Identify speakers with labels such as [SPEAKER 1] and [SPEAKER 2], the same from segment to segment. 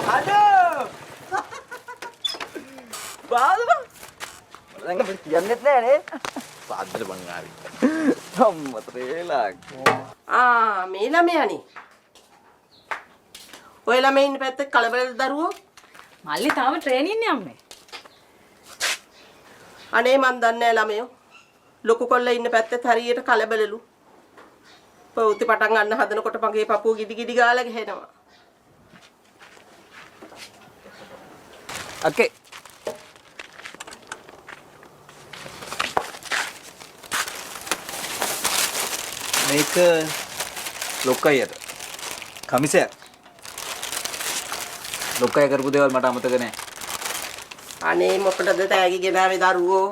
[SPEAKER 1] Aduh. Baru bang. Orang kan kianet lah ni. Sadar bang hari. Sama terelak.
[SPEAKER 2] මේ ළමයානේ. ඔය ළමයි ඉන්න පැත්තේ කලබලද දරුවෝ?
[SPEAKER 3] මල්ලි තාම ට්‍රේනින් යන්නේ.
[SPEAKER 2] අනේ මන් දන්නේ නැහැ ළමයෝ. ලොකු කොල්ල ඉන්න පැත්තේ හරියට කලබලලු. පො우ති පටන් ගන්න හදනකොට මගේ පපුව ගිඩි ගිඩි ගාලා ගහනවා.
[SPEAKER 1] Okay. මේක ලොක්කයියට කමිසය ලොක්කය කරපු දේවල් මට අමතක නෑ.
[SPEAKER 2] අනේ මොකටද තෑගි ගෙනාවේ දරුවෝ?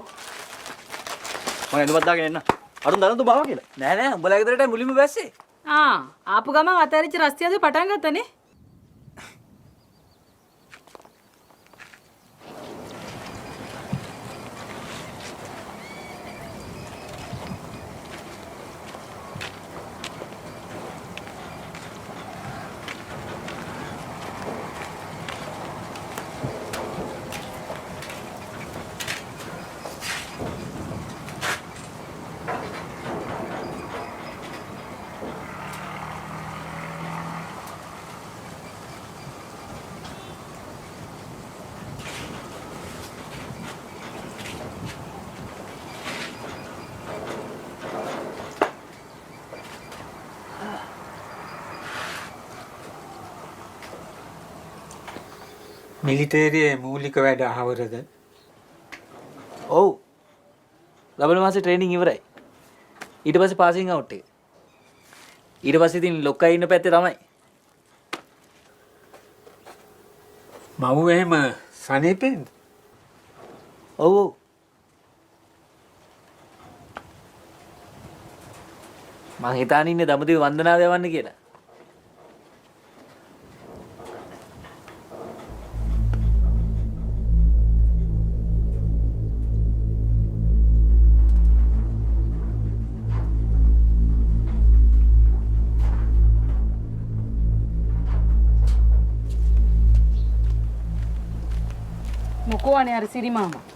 [SPEAKER 1] මම එඳුමත් දාගෙන එන්න. අරුන් දන්නද බාව කියලා? නෑ නෑ උඹලා ගෙදරට මුලින්ම බැස්සේ.
[SPEAKER 3] ආපු ගමන් අතරිච්ච රස්තියද පටන් ගත්තනේ.
[SPEAKER 4] මිලිටේරියේ මූලික වැඩ අහවරද?
[SPEAKER 1] ඔව්. ලබන මාසේ ට්‍රේනින් ඉවරයි. ඊට පස්සේ පාසින් අවුට් එක. ඊට පස්සේ ඉතින් ලොක්කයි ඉන්න පැත්තේ තමයි.
[SPEAKER 4] මව් එහෙම සනීපෙන්ද?
[SPEAKER 1] ඔව් ඔව්. මං හිතාන ඉන්නේ දඹදිව වන්දනාව යවන්න කියලා.
[SPEAKER 3] මොකෝ අනේ අර සිරි මාමා.